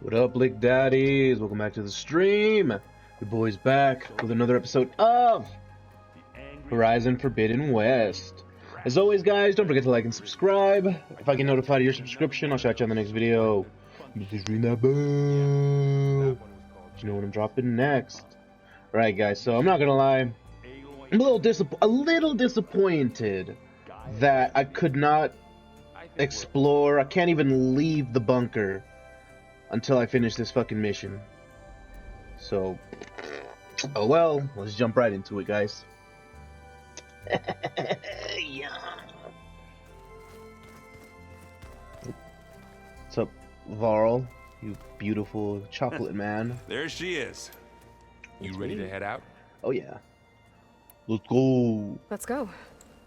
What up, Lick Daddies? Welcome back to the stream. Your boy's back with another episode of Horizon Forbidden West. As always, guys, don't forget to like and subscribe. If I get notified of your subscription, I'll shout you on the next video. Just ring that bell. You know what I'm dropping next. Alright, guys, so I'm not gonna lie. I'm a little disappointed that I could not explore. I can't even leave the bunker until I finish this fucking mission. So, oh well, let's jump right into it, guys. Yeah. What's up, Varl? You beautiful chocolate man. There she is. You ready to head out? Oh yeah. Let's go. Let's go.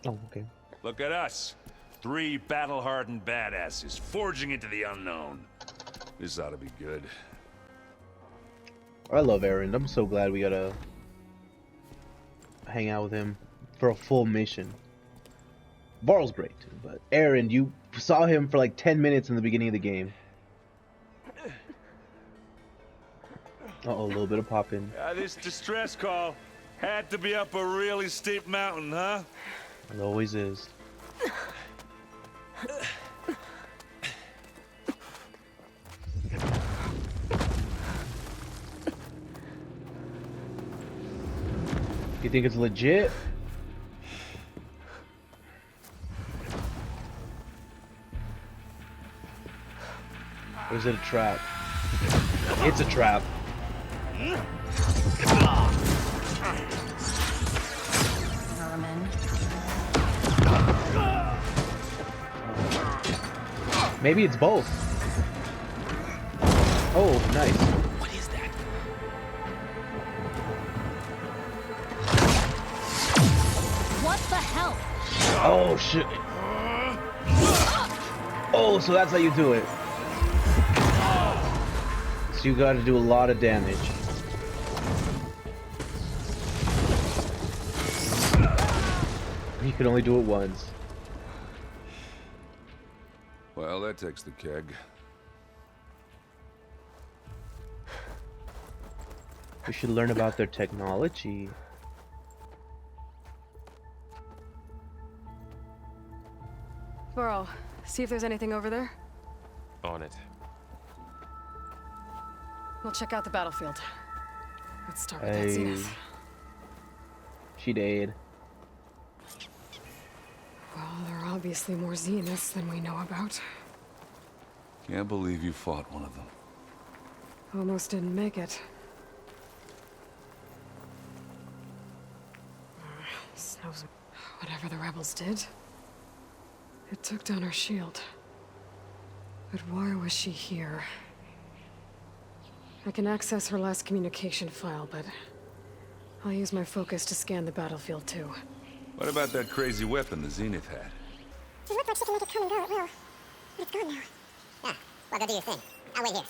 Oh, okay. Look at us. 3 battle-hardened badasses forging into the unknown. This ought to be good. I love Aaron. I'm so glad we got to hang out with him for a full mission. Varl's great too, but Aaron, you saw him for like 10 minutes in the beginning of the game. Uh-oh, a little bit of popping. This distress call had to be up a really steep mountain, huh? It always is. You think it's legit? Or is it a trap? It's a trap. Maybe it's both. Oh, nice. What is that? What the hell? Oh shit. Oh, so that's how you do it. So you gotta do a lot of damage. You can only do it once. Well, that takes the keg. We should learn about their technology. Varl, see if there's anything over there. On it. We'll check out the battlefield. Let's start with that Hey. zenith. She did. Well, there are obviously more zeniths than we know about. Can't believe you fought one of them. Almost didn't make it. Snows. Whatever the rebels did, it took down her shield. But why was she here? I can access her last communication file, but I'll use my focus to scan the battlefield too. What about that crazy weapon the Zenith had? It looked like she can make it come and go at will. But it's gone now. Yeah, well, go do your thing. I'll wait here.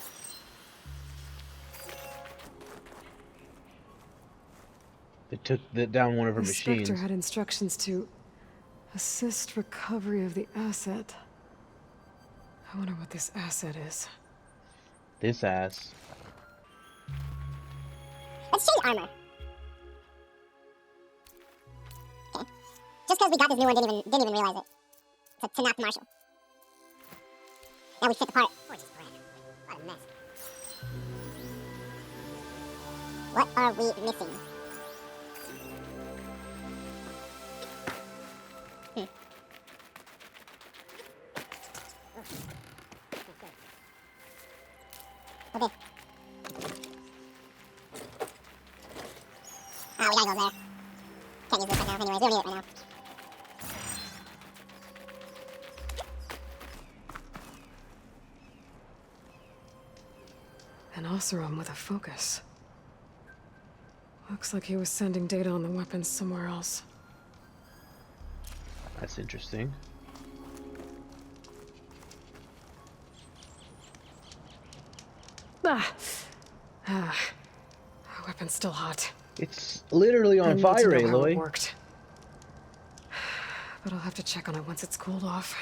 They took down one of her The machines. Spectre had instructions to assist recovery of the asset. I wonder what this asset is. This ass. Let's show you armor. Okay. Just because we got this new one didn't even realize it. To knock Marshall. Now we fit the part. Gorgeous bread. What a mess. What are we missing? Okay. We gotta go there. Can't use this right now anyways, we don't need it right now. An Oseram with a focus. Looks like he was sending data on the weapons somewhere else. That's interesting. Our weapon's still hot. It's literally I on need to fire, know how it Aloy. worked. But I'll have to check on it once it's cooled off.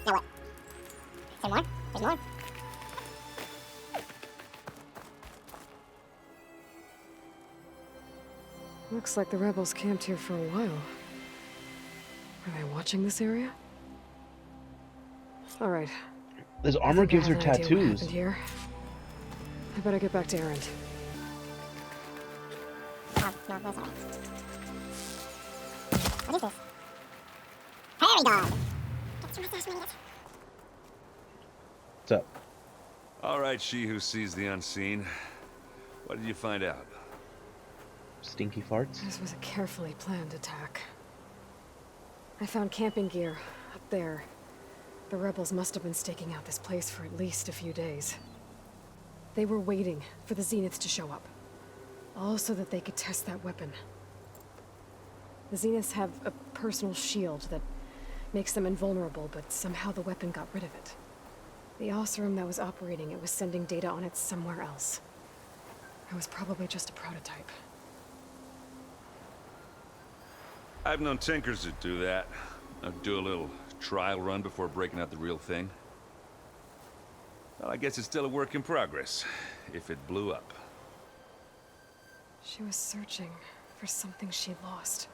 Now what? there more? There's more. Looks like the rebels camped here for a while. Were they watching this area? All right. This armor gives her I have an idea what tattoos. happened here. I better get back to Erend. Oh, no, that's alright. What is this? Prairie dog! What's up? All right, she who sees the unseen. What did you find out? Stinky farts? This was a carefully planned attack. I found camping gear up there. The rebels must have been staking out this place for at least a few days. They were waiting for the Zeniths to show up. All so that they could test that weapon. The Zeniths have a personal shield that makes them invulnerable, but somehow the weapon got rid of it. The Oseram that was operating it was sending data on it somewhere else. It was probably just a prototype. I've known tinkers that do that. Do a little trial run before breaking out the real thing. Well, I guess it's still a work in progress, if it blew up. She was searching for something she lost.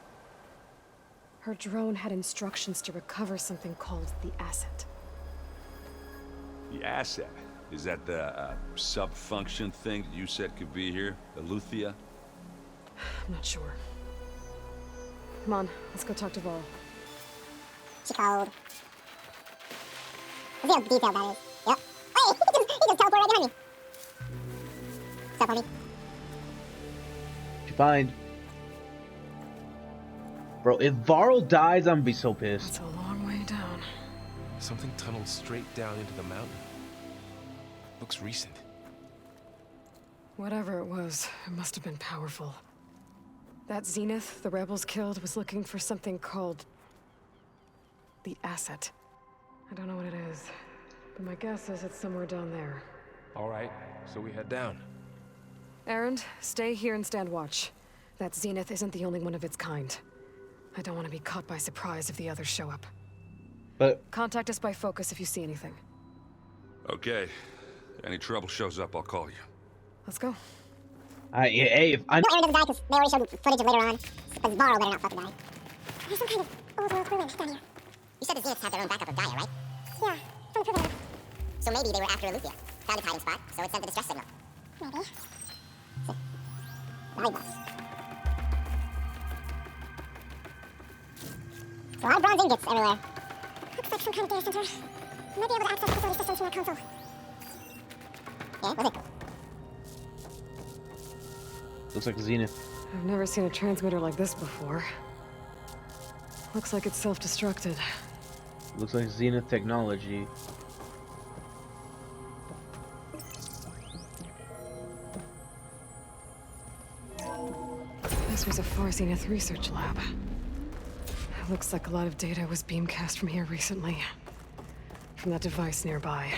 Her drone had instructions to recover something called the asset. The asset? Is that the sub-function thing that you said could be here? Eleuthia? I'm not sure. Come on, let's go talk to Varl. She called. Let's see how detailed that is. Yep. Wait, he just teleported right behind me. What's up, homie? What'd you find? Bro, if Varl dies, I'm gonna be so pissed. It's a long way down. Something tunneled straight down into the mountain. Looks recent. Whatever it was, it must have been powerful. That Zenith the rebels killed was looking for something called the asset. I don't know what it is, but my guess is it's somewhere down there. All right, so we head down. Erend, stay here and stand watch. That Zenith isn't the only one of its kind. I don't want to be caught by surprise if the others show up. But Contact us by focus if you see anything. Okay. Any trouble shows up, I'll call you. Let's go. hey, if I No, Aaron doesn't die because they already showed footage of later on. But Varl better not fucking die. There's some kind of old world ruin down here. You said the Zeniths had their own backup of Gaia, right? Yeah, don't prove it. So maybe they were after Eleuthia. Found its hiding spot, so it sent the distress signal. Maybe. Volleyball. There's a lot of bronze ingots everywhere. Looks like some kind of data center. You might be able to access facility systems from that console. Yeah, what's it? looks like a Zenith. I've never seen a transmitter like this before. Looks like it's self-destructed. Looks like Zenith technology. This was a Far Zenith research lab. It looks like a lot of data was beamcast from here recently. From that device nearby.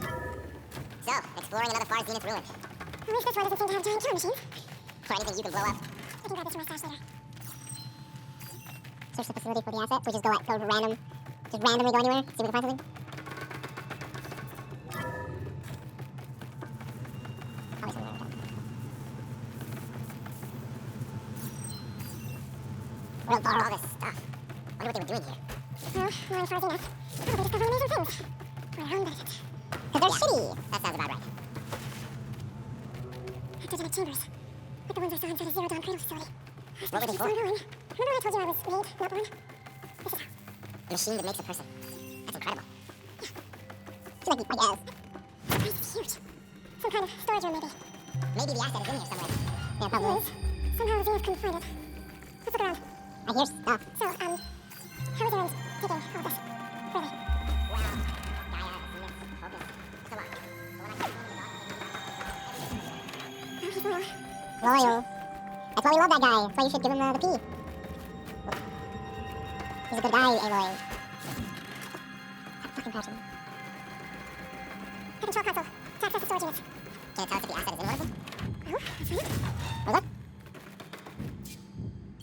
So, exploring another Far Zenith ruin. At least this one doesn't seem to have giant killing machines. Or anything you can blow up. I can grab this from my stash later. Search the facility for the asset. We just go random. Just randomly go anywhere. See if we can find something. Probably somewhere like that. We'll borrow all this stuff. Wonder what they were doing here. Well, more in Far Zenith. Probably discovering amazing things. For their own benefit. Because they're shitty. That sounds about right. Cryptogenic chambers. Like the ones I saw inside a Zero Dawn Cradle facility. What were they for? Remember when I told you I was made, not born? This is how. A machine that makes a person. That's incredible. Yeah. She might be, I guess. This place is huge. Some kind of storage room, maybe. Maybe the asset is in here somewhere. Yeah, probably. It is. Somehow the Zenith couldn't find it. Let's look around. I hear stuff. So, how is Aaron taking all of this? Really? Well, Gaia, Zenith, focus. It's a lot. But when I keep oh, he's loyal. Loyal. That's why we love that guy. That's why you should give him the P. He's a good guy, Aloy. That fucking person. The control console. To access the storage units. Can it tell us if the asset is in one of them? Oh, that's right. What was that?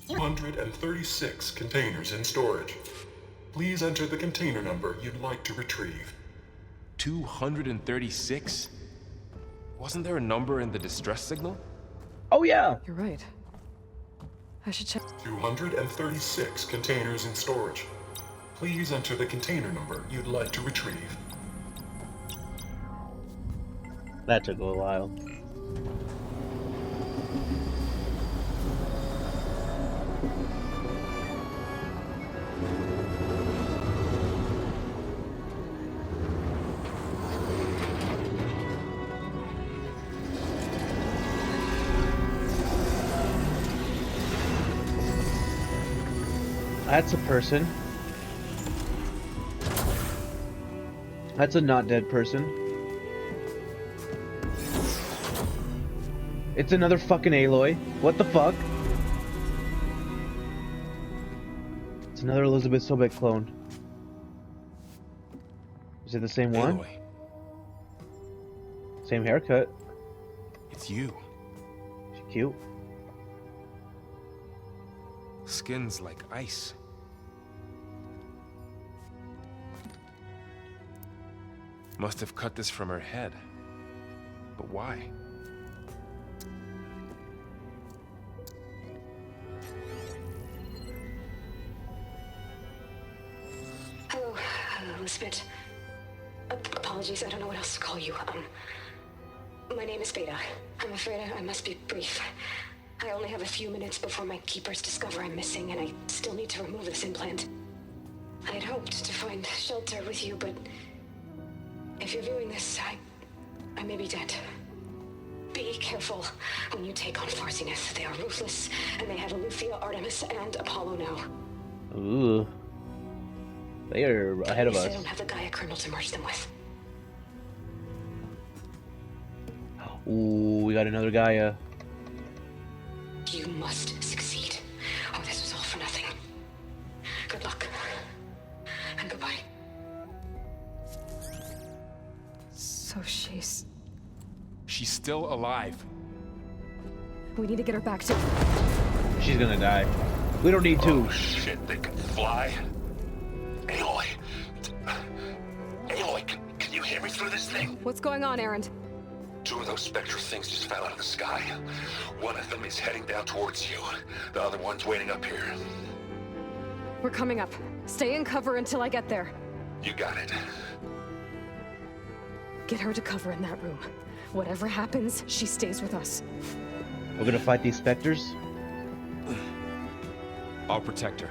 236 containers in storage. Please enter the container number you'd like to retrieve. 236? Wasn't there a number in the distress signal? Oh yeah. You're right. I should check. 236 containers in storage. Please enter the container number you'd like to retrieve. That took a little while. That's a person. That's a not dead person. It's another fucking Aloy. What the fuck? It's another Elizabeth Sobeck clone. Is it the same one? Aloy, Same haircut. it's you. She cute. Skin's like ice. Must have cut this from her head. But why? Hello, Elizabeth. Apologies, I don't know what else to call you. My name is Beta. I'm afraid I must be brief. I only have a few minutes before my keepers discover I'm missing, and I still need to remove this implant. I had hoped to find shelter with you, but if you're viewing this, I may be dead. Be careful when you take on Farsiness. They are ruthless, and they have Aletheia, Artemis, and Apollo now. Ooh. They are ahead of At least us. I don't have the Gaia kernel to merge them with. Ooh, we got another Gaia. You must succeed, or this was all for nothing. Good luck. And goodbye. So she's... She's still alive. We need to get her back to... She's gonna die. We don't need to. Oh, shit, they can fly? Aloy. Aloy, can you hear me through this thing? What's going on, Erend? Two of those spectral things just fell out of the sky. One of them is heading down towards you. The other one's waiting up here. We're coming up. Stay in cover until I get there. You got it. Get her to cover in that room. Whatever happens, she stays with us. We're gonna fight these specters. I'll protect her.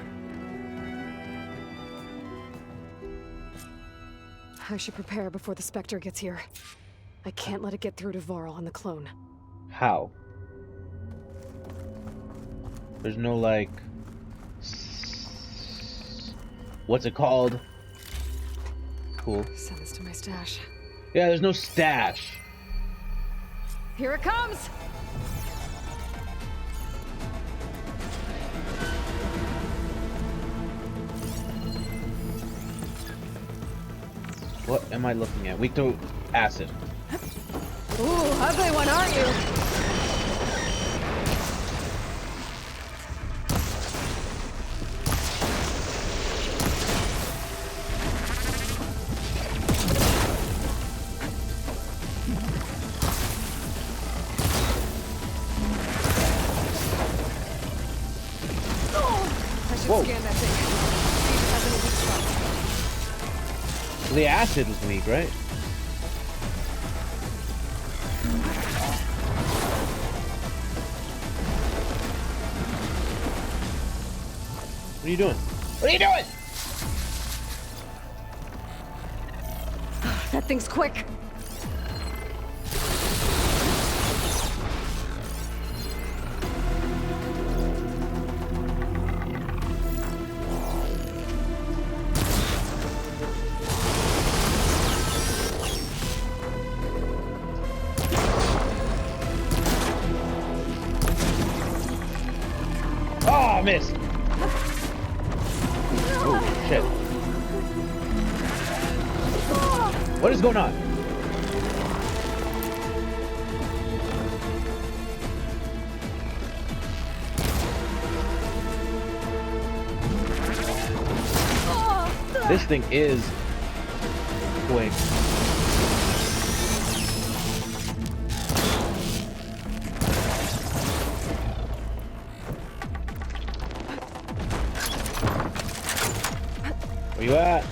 I should prepare before the Spectre gets here. I can't let it get through to Varl and the clone. How? There's no like... What's it called? Cool. Send this to my stash. Yeah, there's no stash. Here it comes! What am I looking at? Weak to acid. Ooh, ugly one, aren't you? I should Whoa. scan that thing. See if it has any weak spots. The acid was weak, right? What are you doing? What are you doing? That thing's quick. Oh, I missed. Oh, shit. What is going on? This thing is quick. Where you at?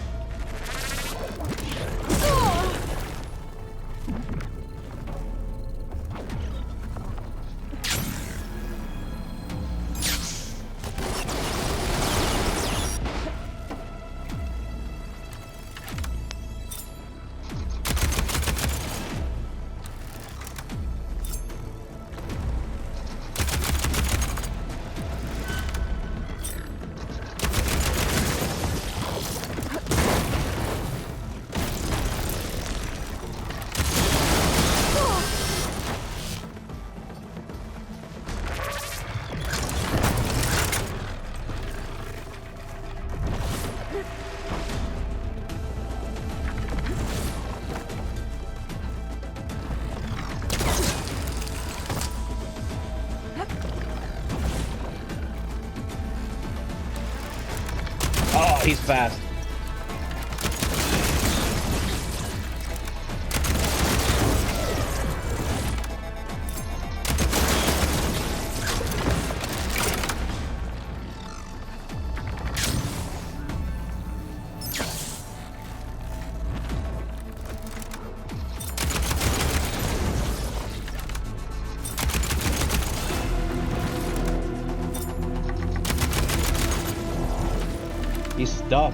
Oh, he's fast. He's stuck.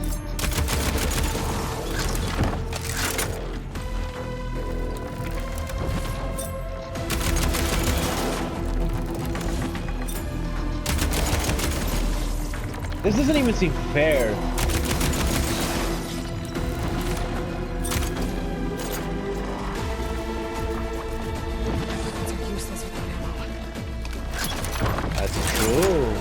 This doesn't even seem fair. They're useless without ammo. That's true.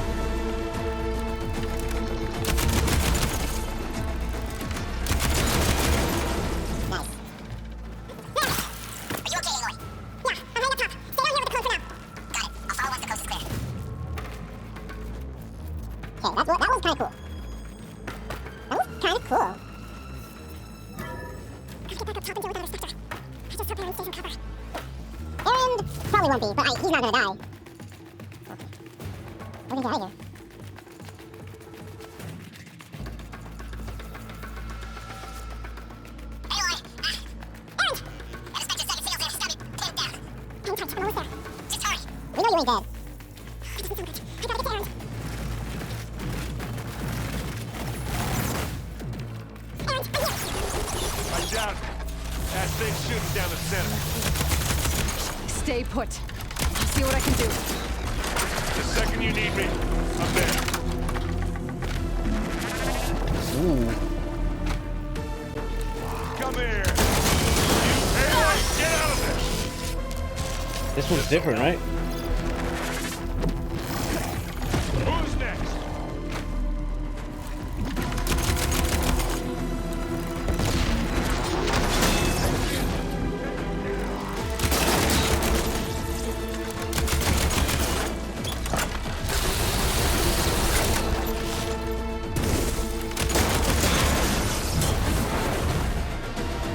That was kind of cool. That was kind of cool. Let's get back up top and deal with that Spectre. I just hope Aaron stays in cover. Aaron probably won't be, but he's not gonna die. Okay. Let me get out of here. Aaron! That Spectre's second signal's there. Stop it. Pin it down. Hang tight. I'm almost there. Just hurry. We know you ain't dead. That doesn't sound good. I gotta get to Aaron. Down. That thing shooting down the center. Stay put. I'll see what I can do. The second you need me, I'm there. Ooh. Come here. Hey, get out of there. This one's different, right? Who's next?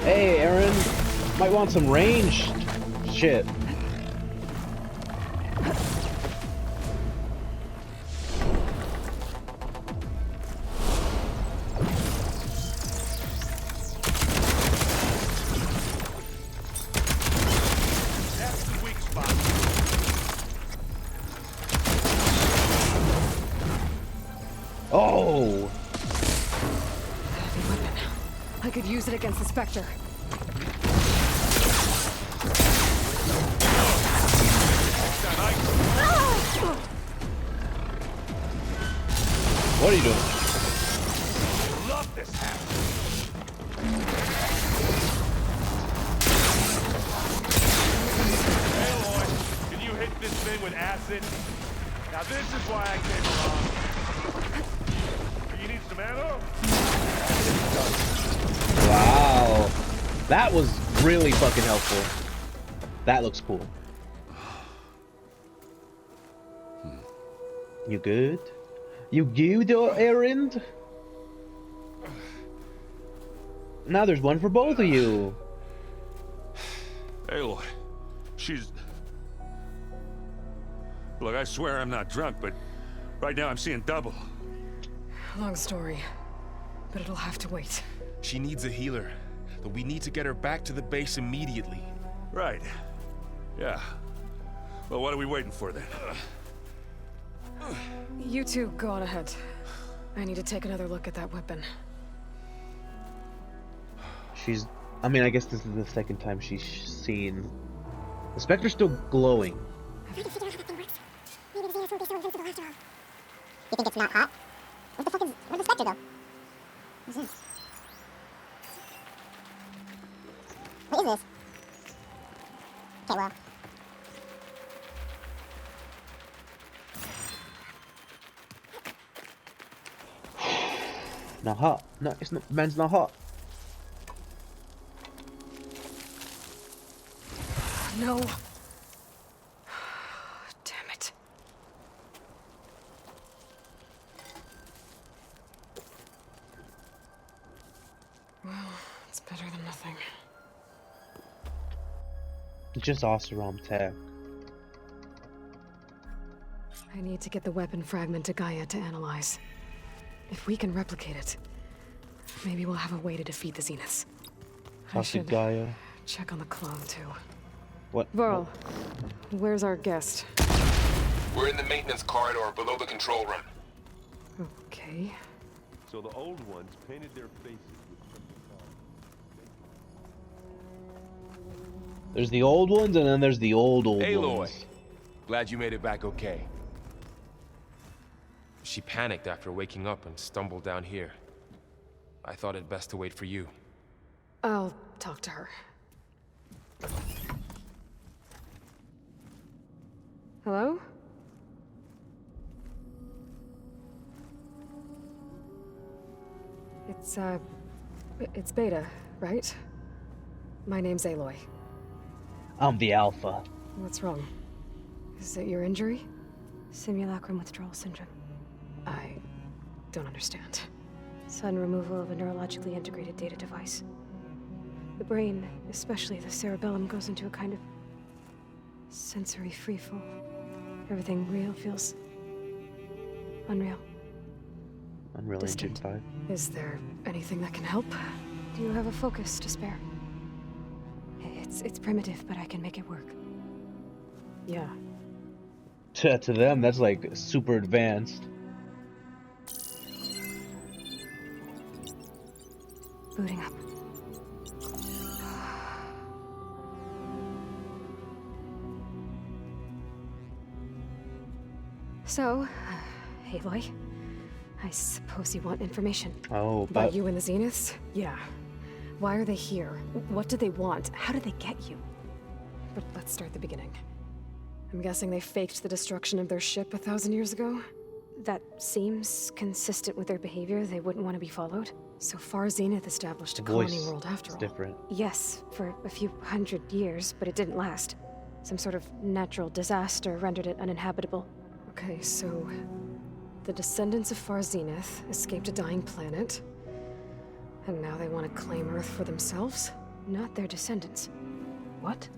Hey, Aaron. Might want some range shit. That's the weak spot. Oh! Heavy weapon. I could use it against the Spectre. What are you doing? Love this hat. Hey, Lloyd, can you hit this thing with acid? Now this is why I came along. You need some ammo? Wow. That was really fucking helpful. That looks cool. You good? You good, Aaron? Now there's one for both of you. Aloy, she's... Look, I swear I'm not drunk, but right now I'm seeing double. Long story, but it'll have to wait. She needs a healer, but we need to get her back to the base immediately. Right. Yeah. Well, what are we waiting for then? You two go on ahead. I need to take another look at that weapon. I mean, I guess this is the second time she's seen... The Spectre's still glowing. I gotta figure out how that thing works. Maybe the Xenos won't be so invincible after all. You think it's not hot? Where'd the Spectre go? What's this? What is this? Okay, well. Not hot. No, it's not. Man's not hot. No. Damn it. Well, it's better than nothing. It's just Oseram tech. I need to get the weapon fragment to Gaia to analyze. If we can replicate it, maybe we'll have a way to defeat the Zeniths. I Talk to should Gaia. check on the clone, too. What? Varl, where's our guest? We're in the maintenance corridor below the control room. Okay. So the old ones painted their faces with crimson color. There's the old ones, and then there's the old Aloy, ones. glad you made it back okay. She panicked after waking up and stumbled down here. I thought it best to wait for you. I'll talk to her. Hello? It's Beta, right? My name's Aloy. I'm the Alpha. What's wrong? Is it your injury? Simulacrum withdrawal syndrome. I don't understand. Sudden removal of a neurologically integrated data device. The brain, especially the cerebellum, goes into a kind of sensory freefall. Everything real feels unreal. Unreal Engine Distant. 5. Is there anything that can help? Do you have a focus to spare? It's primitive, but I can make it work. Yeah. To them, that's like super advanced. Booting up. So, Aloy, I suppose you want information. Oh, About but you and the Zeniths? Yeah. Why are they here? What do they want? How did they get you? But let's start at the beginning. I'm guessing they faked the destruction of their ship 1,000 years ago? That seems consistent with their behavior. They wouldn't want to be followed. So far, Zenith established a the voice colony world after is all. different. Yes, for a few hundred years, but it didn't last. Some sort of natural disaster rendered it uninhabitable. Okay, so the descendants of Far Zenith escaped a dying planet, and now they want to claim Earth for themselves? Not their descendants. What?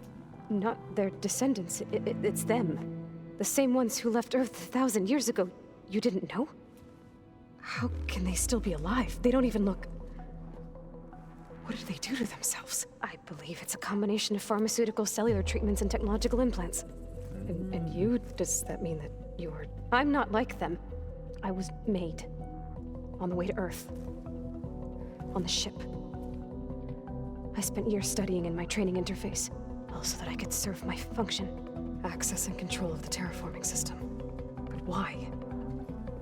Not their descendants. It's them. The same ones who left Earth 1,000 years ago. You didn't know? How can they still be alive? They don't even look... What did they do to themselves? I believe it's a combination of pharmaceutical, cellular treatments, and technological implants. And you? Does that mean that you're... I'm not like them. I was made. On the way to Earth. On the ship. I spent years studying in my training interface, all so that I could serve my function. Access and control of the terraforming system. But why?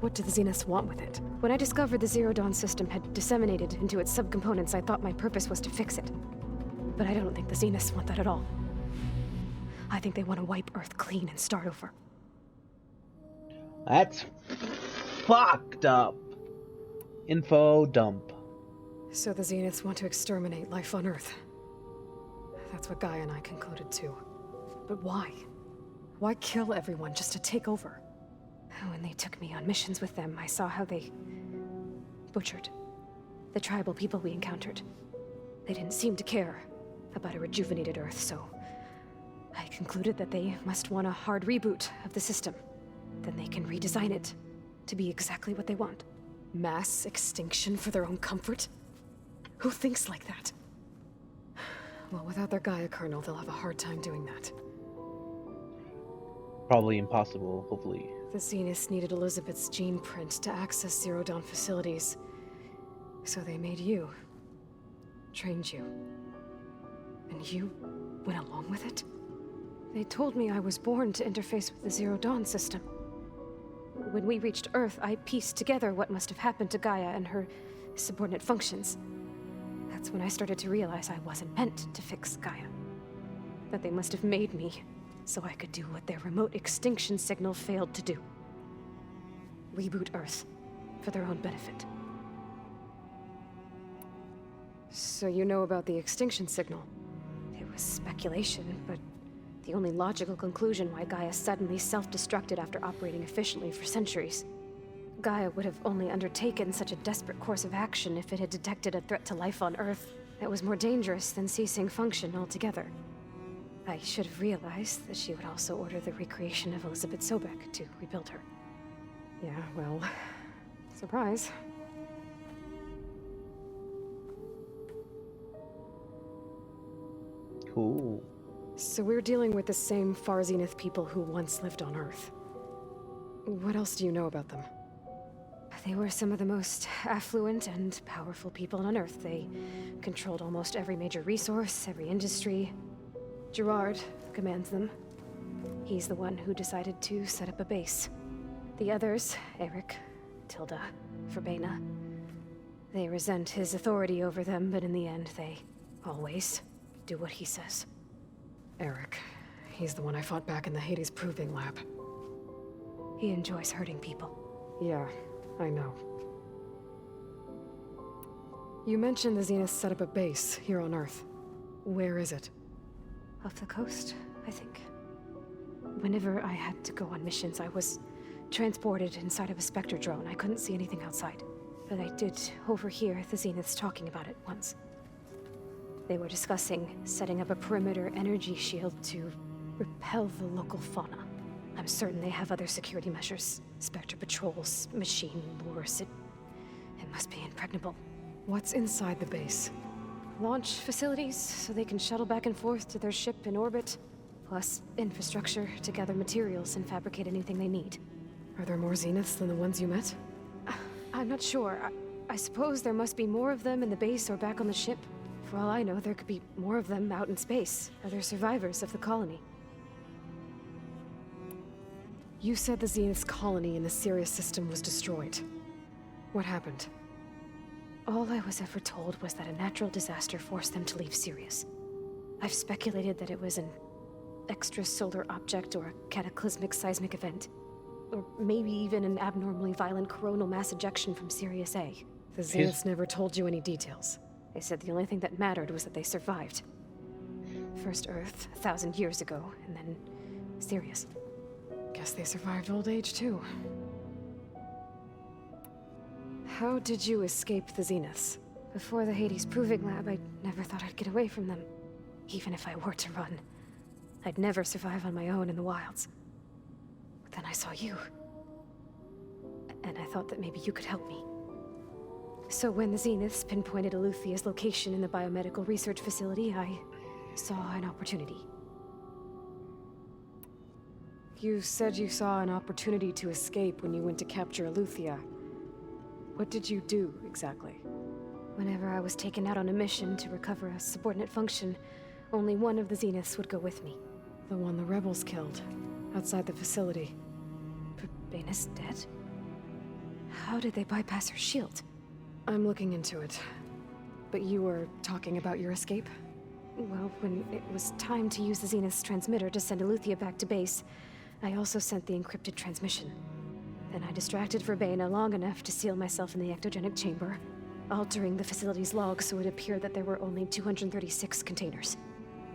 What do the Zeniths want with it? When I discovered the Zero Dawn system had disseminated into its subcomponents, I thought my purpose was to fix it. But I don't think the Zeniths want that at all. I think they want to wipe Earth clean and start over. That's fucked up. Info dump. So the Zeniths want to exterminate life on Earth. That's what Gaia and I concluded too. But why? Why kill everyone just to take over? When they took me on missions with them, I saw how they butchered the tribal people we encountered. They didn't seem to care about a rejuvenated Earth, so I concluded that they must want a hard reboot of the system. Then they can redesign it to be exactly what they want. Mass extinction for their own comfort? Who thinks like that? Well, without their Gaia kernel, they'll have a hard time doing that. Probably impossible, hopefully. The Zeniths needed Elizabeth's gene print to access Zero Dawn facilities. So they made you. Trained you. And you went along with it? They told me I was born to interface with the Zero Dawn system. When we reached Earth, I pieced together what must have happened to Gaia and her subordinate functions. That's when I started to realize I wasn't meant to fix Gaia. That they must have made me so I could do what their remote extinction signal failed to do. Reboot Earth for their own benefit. So you know about the extinction signal? It was speculation, but the only logical conclusion why Gaia suddenly self-destructed after operating efficiently for centuries. Gaia would have only undertaken such a desperate course of action if it had detected a threat to life on Earth that was more dangerous than ceasing function altogether. I should have realized that she would also order the recreation of Elizabeth Sobek to rebuild her. Yeah, well, surprise. Cool. So we're dealing with the same Far Zenith people who once lived on Earth. What else do you know about them? They were some of the most affluent and powerful people on Earth. They controlled almost every major resource, every industry. Gerard commands them. He's the one who decided to set up a base. The others, Eric, Tilda, Verbena, they resent his authority over them, but in the end, they always do what he says. Eric. He's the one I fought back in the Hades Proving Lab. He enjoys hurting people. Yeah, I know. You mentioned the Zeniths set up a base here on Earth. Where is it? Off the coast, I think. Whenever I had to go on missions, I was transported inside of a Spectre drone. I couldn't see anything outside. But I did overhear the Zeniths talking about it once. They were discussing setting up a perimeter energy shield to repel the local fauna. I'm certain they have other security measures. Spectre patrols, machine lures. It must be impregnable. What's inside the base? Launch facilities, so they can shuttle back and forth to their ship in orbit. Plus, infrastructure to gather materials and fabricate anything they need. Are there more Zeniths than the ones you met? I'm not sure. I suppose there must be more of them in the base or back on the ship. For all I know, there could be more of them out in space. Other survivors of the colony. You said the Zenith's colony in the Sirius system was destroyed. What happened? All I was ever told was that a natural disaster forced them to leave Sirius. I've speculated that it was an extrasolar object or a cataclysmic seismic event. Or maybe even an abnormally violent coronal mass ejection from Sirius A. The Zeniths never told you any details. They said the only thing that mattered was that they survived. First Earth, 1,000 years ago, and then Sirius. Guess they survived old age, too. How did you escape the Zeniths? Before the Hades Proving Lab, I never thought I'd get away from them. Even if I were to run. I'd never survive on my own in the wilds. But then I saw you. And I thought that maybe you could help me. So when the Zeniths pinpointed Eluthia's location in the biomedical research facility, I saw an opportunity. You said you saw an opportunity to escape when you went to capture Eluthia. What did you do, exactly? Whenever I was taken out on a mission to recover a subordinate function, only one of the Zeniths would go with me. The one the rebels killed, outside the facility. Verbena's dead? How did they bypass her shield? I'm looking into it. But you were talking about your escape? Well, when it was time to use the Zenith's transmitter to send Eluthia back to base, I also sent the encrypted transmission. Then I distracted Verbena long enough to seal myself in the ectogenic chamber, altering the facility's log so it appeared that there were only 236 containers.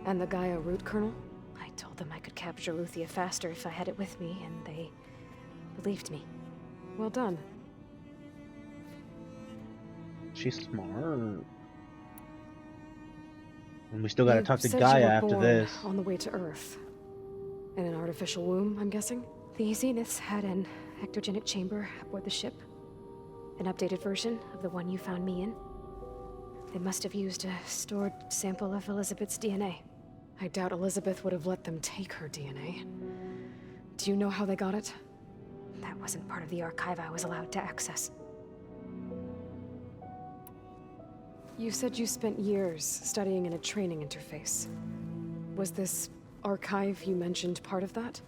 And the Gaia root kernel? I told them I could capture Eluthia faster if I had it with me, and they believed me. Well done. She's smart. And we still gotta You talk to said Gaia you were after born this. on the way to Earth. In an artificial womb, I'm guessing? The Zeniths had an ectogenic chamber aboard the ship. An updated version of the one you found me in. They must have used a stored sample of Elizabeth's DNA. I doubt Elizabeth would have let them take her DNA. Do you know how they got it? That wasn't part of the archive I was allowed to access. You said you spent years studying in a training interface. Was this archive you mentioned part of that?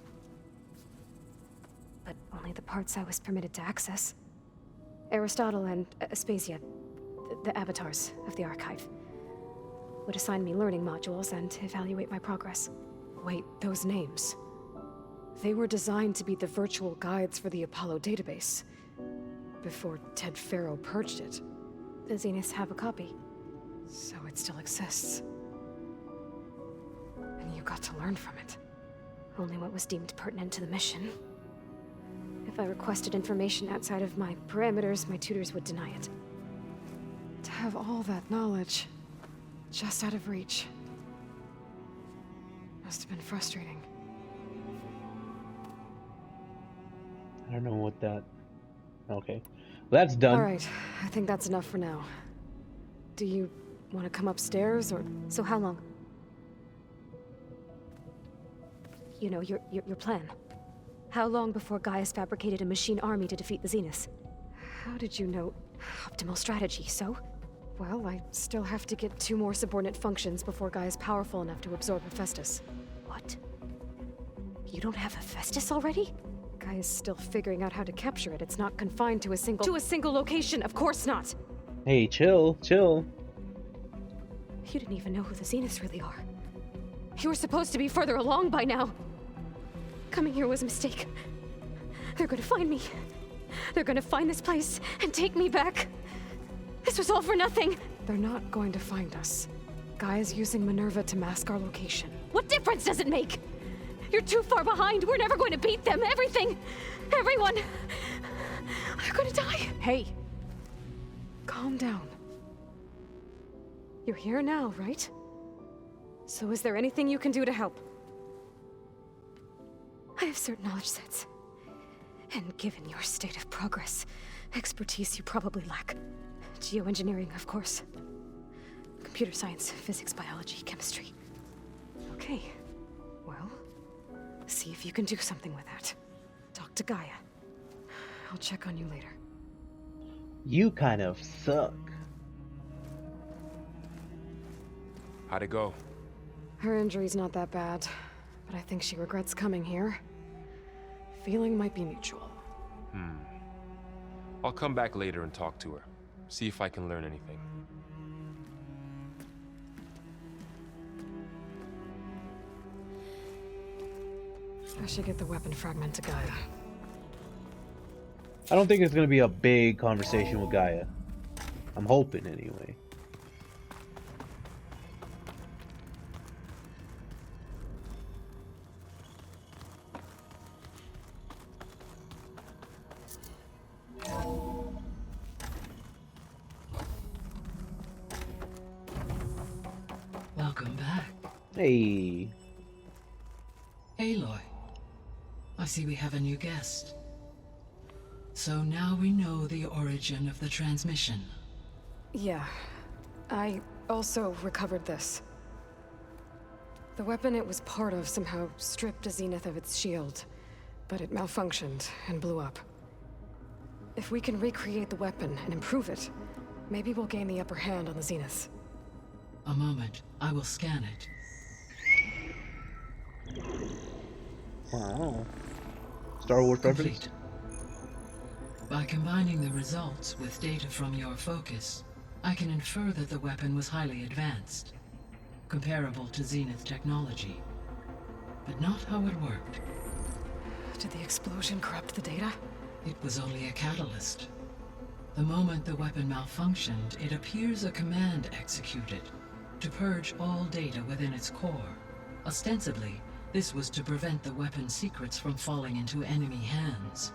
But only the parts I was permitted to access. Aristotle and Aspasia, the avatars of the archive, would assign me learning modules and evaluate my progress. Wait, those names. They were designed to be the virtual guides for the Apollo database. Before Ted Faro purged it. The Zeniths have a copy. So it still exists. And you got to learn from it. Only what was deemed pertinent to the mission. If I requested information outside of my parameters, my tutors would deny it. To have all that knowledge, just out of reach. Must have been frustrating. I don't know what that... Okay. Well, that's done. Alright, I think that's enough for now. Do you want to come upstairs, or...? So how long? You know, your plan. How long before Gaius fabricated a machine army to defeat the Zeniths? How did you know? Optimal strategy, so? Well, I still have to get 2 more subordinate functions before Gaia's powerful enough to absorb Hephaestus. What? You don't have Hephaestus already? Gaia's still figuring out how to capture it. It's not confined to a single... To a single location, of course not! Hey, chill, chill. You didn't even know who the Zeniths really are. You were supposed to be further along by now! Coming here was a mistake. They're gonna find me. They're gonna find this place and take me back. This was all for nothing. They're not going to find us. Gaia's using Minerva to mask our location. What difference does it make? You're too far behind. We're never going to beat them. Everything, everyone, are gonna die. Hey, calm down. You're here now, right? So is there anything you can do to help? I have certain knowledge sets. And given your state of progress, expertise you probably lack. Geoengineering, of course. Computer science, physics, biology, chemistry. Okay. Well, see if you can do something with that. Talk to Gaia. I'll check on you later. You kind of suck. How'd it go? Her injury's not that bad, but I think she regrets coming here. Feeling might be mutual. I'll come back later and talk to her. See if I can learn anything. I should get the weapon fragment to Gaia. I don't think it's gonna be a big conversation with Gaia. I'm hoping, anyway. Welcome back. Hey. Aloy. I see we have a new guest. So now we know the origin of the transmission. Yeah. I also recovered this. The weapon it was part of somehow stripped a Zenith of its shield, but it malfunctioned and blew up. If we can recreate the weapon and improve it, maybe we'll gain the upper hand on the Zeniths. A moment. I will scan it. Wow. Star Wars reference? Complete. By combining the results with data from your focus, I can infer that the weapon was highly advanced, comparable to Zenith technology, but not how it worked. Did the explosion corrupt the data? It was only a catalyst. The moment the weapon malfunctioned, it appears a command executed to purge all data within its core. Ostensibly, this was to prevent the weapon's secrets from falling into enemy hands.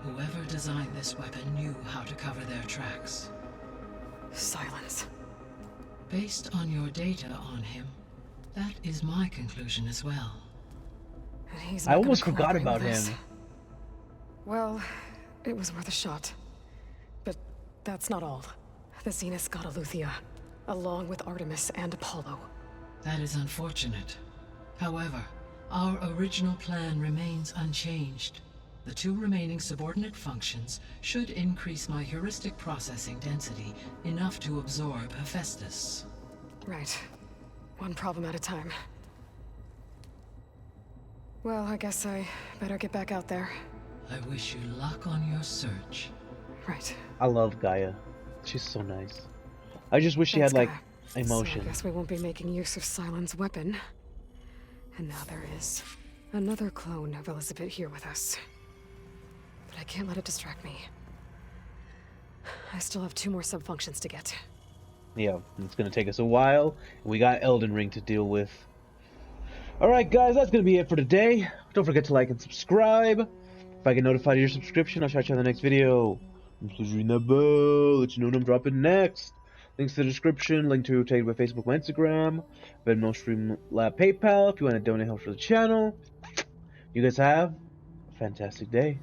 Whoever designed this weapon knew how to cover their tracks. Silence. Based on your data on him, that is my conclusion as well. He's I not almost gonna forgot cooperate about with us. him. Well, it was worth a shot. But that's not all. The Zenith's got Aletheia, along with Artemis and Apollo. That is unfortunate. However, our original plan remains unchanged. The 2 remaining subordinate functions should increase my heuristic processing density enough to absorb Hephaestus. Right. One problem at a time. Well, I guess I better get back out there. I wish you luck on your search. Right. I love Gaia. She's so nice. I just wish she had, like, emotion. So I guess we won't be making use of Cylon's weapon. And now there is another clone of Elizabeth here with us. But I can't let it distract me. I still have 2 more subfunctions to get. Yeah, it's gonna take us a while. We got Elden Ring to deal with. Alright guys, that's gonna be it for today. Don't forget to like and subscribe. If I get notified of your subscription, I'll shout you on the next video. And please ring that bell, let you know when I'm dropping next. Links in the description, link to take my Facebook, my Instagram, Venmo, Streamlab, PayPal if you want to donate help for the channel. You guys have a fantastic day.